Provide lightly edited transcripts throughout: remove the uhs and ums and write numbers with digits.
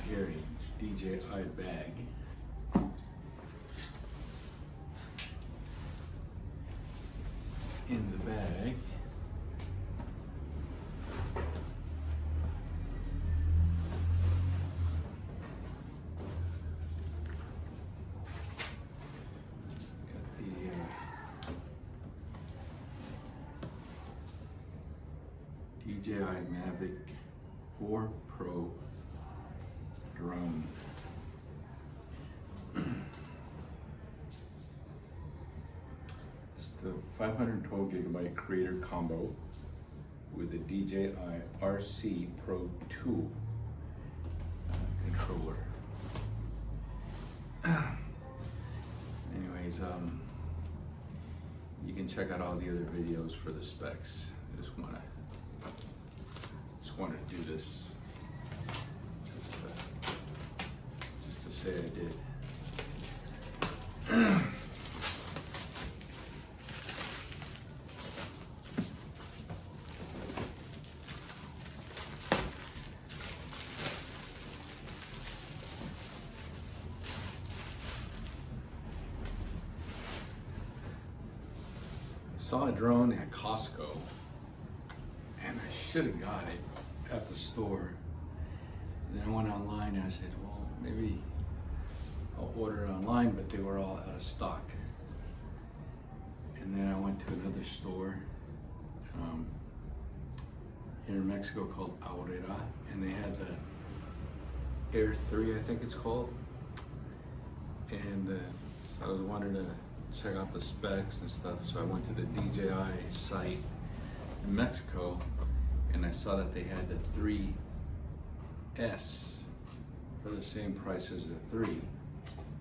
carry DJI bag. In the bag, got the DJI Mavic 4 Pro drone. It's the 512 gigabyte creator combo with the DJI RC Pro 2 controller. Anyways, you can check out all the other videos for the specs. I just wanted to do this just to say I did. Saw a drone at Costco, and I should have got it at the store. And then I went online and I said, well, maybe I'll order it online, but they were all out of stock. And then I went to another store here in Mexico called Aurrera, and they had the Air 3, I think it's called. And I was wanting to check out the specs and stuff, so I went to the DJI site in Mexico, and I saw that they had the 3S for the same price as the 3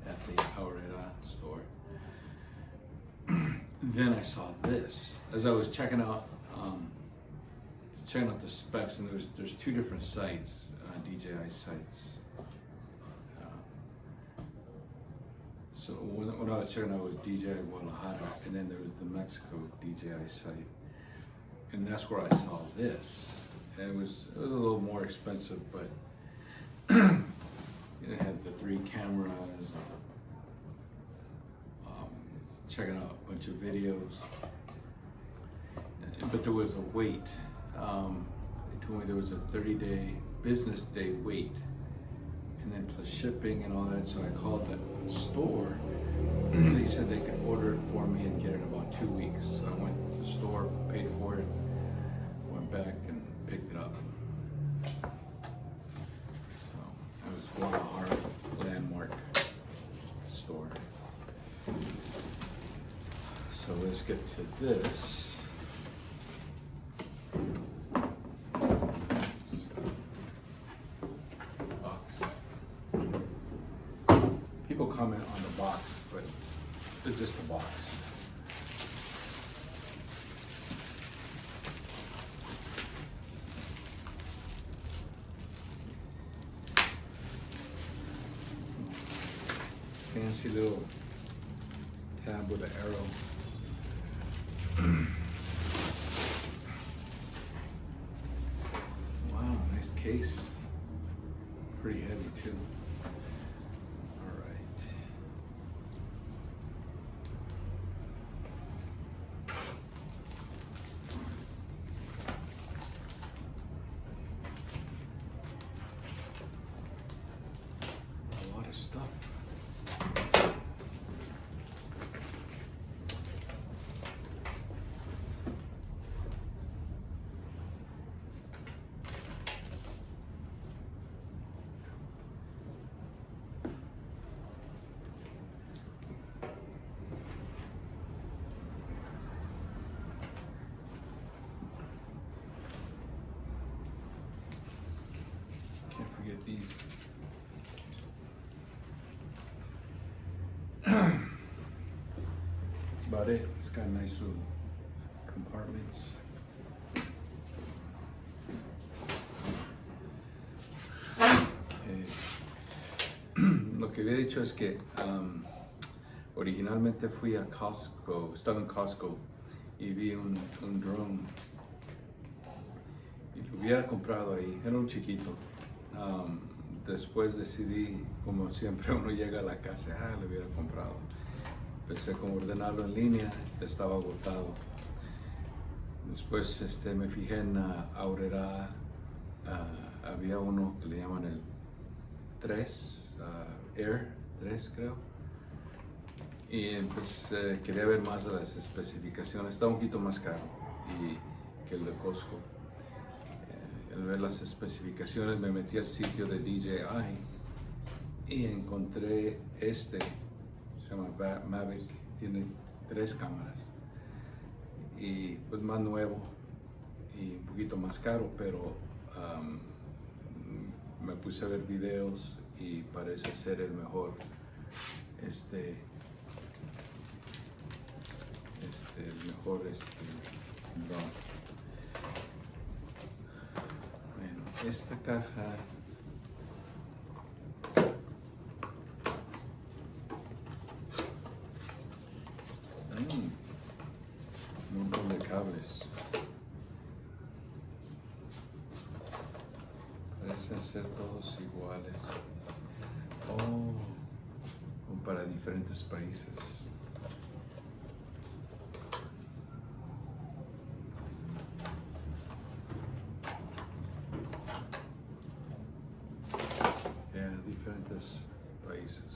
at the Aurrera store. Then I saw this as I was checking out the specs, and there's two different sites, DJI sites. So when I was checking out, it was DJI Guadalajara, and then there was the Mexico DJI site, and that's where I saw this. And it was a little more expensive, but it had the 3 cameras. Checking out a bunch of videos, but there was a wait. They told me there was a 30-day business day wait, and then plus shipping and all that. So I called the store. They said they could order it for me and get it in about 2 weeks. So I went to the store, paid for it, went back and picked it up. So that was Guadalajara landmark store. So let's get to this. Just a box. People comment on the box, but it's just a box. Fancy little tab with an arrow. Wow, nice case. Pretty heavy too. All right. A lot of stuff. Can't forget these. That's about it. It's got nice little compartments. Lo que había dicho es que originalmente fui a Costco, estaba en Costco y vi un drone y lo hubiera comprado ahí, era un chiquito, de después decidí, como siempre uno llega a la casa, lo hubiera comprado. Empecé como ordenarlo en línea, estaba agotado. Después me fijé en Aurora, había uno que le llaman el 3, Air 3 creo. Y pues quería ver más de las especificaciones, está un poquito más caro que el de Costco. Al ver las especificaciones me metí al sitio de DJI y encontré se llama Mavic, tiene 3 cámaras y pues más nuevo y un poquito más caro, pero me puse a ver videos y parece ser el mejor drone. Bueno, esta caja un montón de cables. Parecen ser todos iguales. Como para diferentes países. Diferentes países.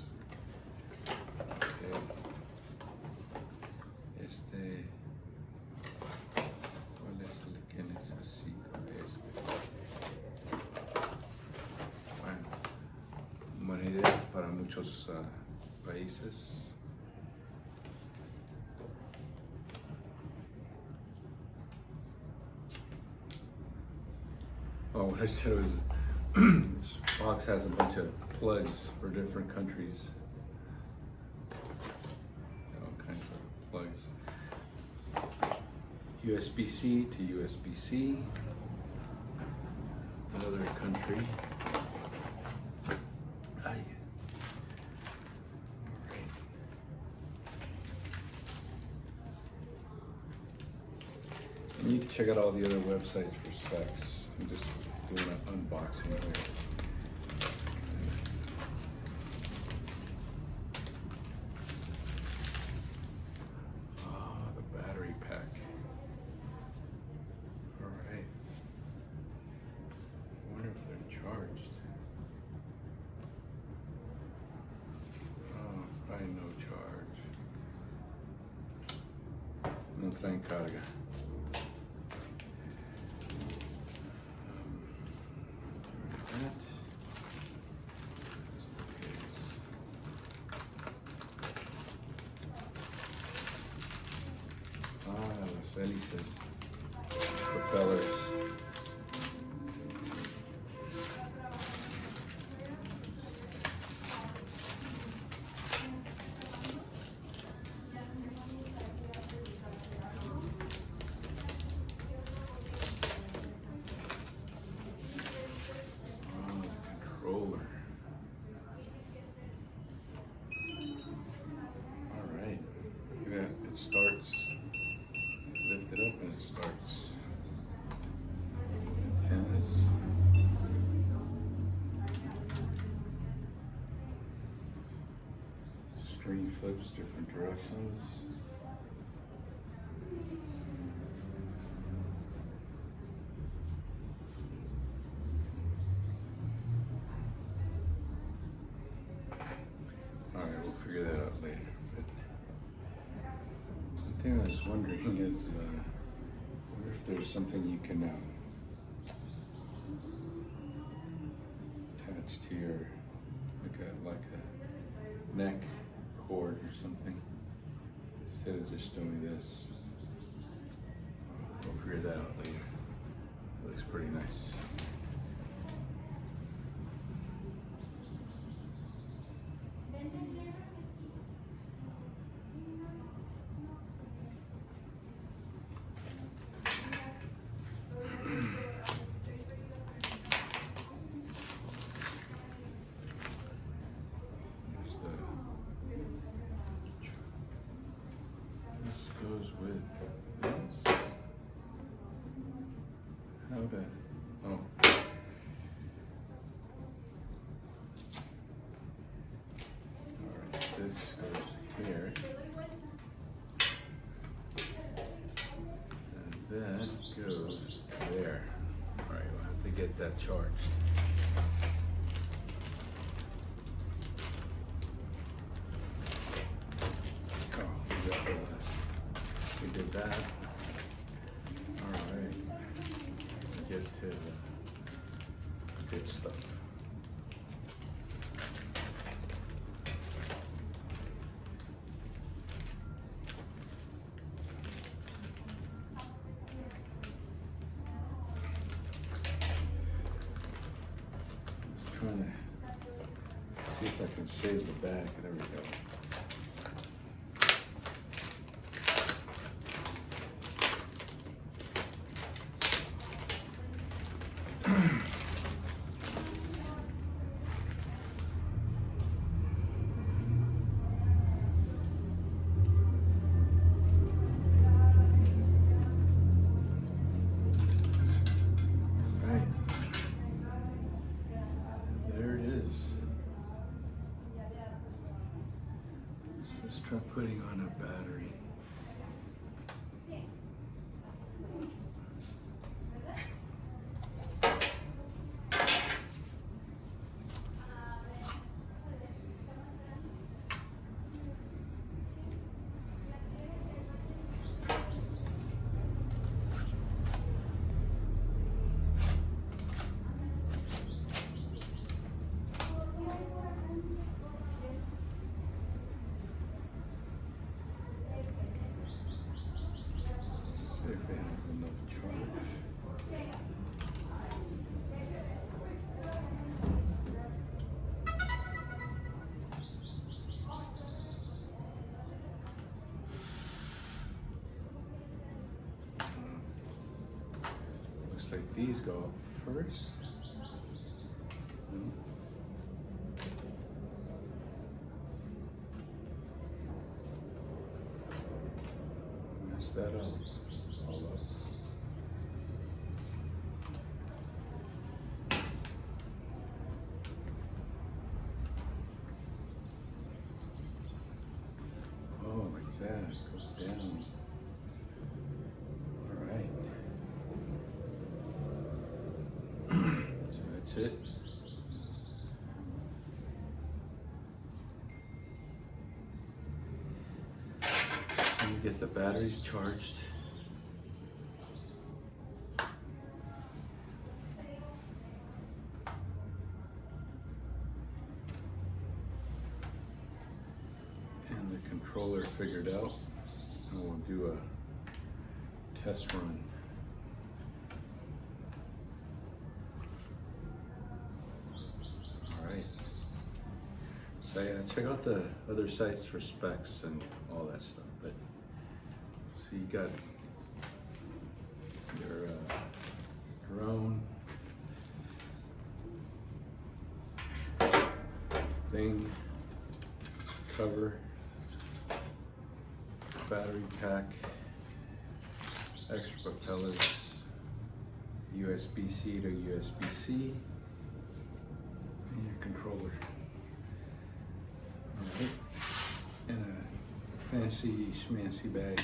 Okay. ¿Cuál es el que necesito? Bueno, buena idea para muchos países. What I said was this box has a bunch of plugs for different countries. All kinds of plugs. USB-C to USB-C. Another country. Right. And you can check out all the other websites for specs. I'm just doing an unboxing here. The battery pack. All right. I wonder if they're charged. Probably no charge. No traen carga. Las hélices, propellers. Controller. All right, look at that, it starts. Lift it up and it starts. Antennas. Screen flips different directions. Alright, we'll figure that out later. One thing I was wondering is, I wonder if there's something you can attach to your, like a neck cord or something, instead of just doing this. We'll figure that out later. It looks pretty nice. Goes with this. How to, oh. that charged. Oh, we got the last. We did that. All right. Get to the good stuff. Trying to see if I can save the back. There we go. Let's try putting on a battery. If it has enough charge. Looks like these go up first. Mess that up. Oh, like that, goes down. All right. So that's it. Let me get the batteries charged. Controller figured out, and we'll do a test run. All right. So yeah, check out the other sites for specs and all that stuff. But so you got your drone thing, cover, battery pack, extra propellers, USB-C to USB-C, and your controller. All right, and a fancy schmancy bag.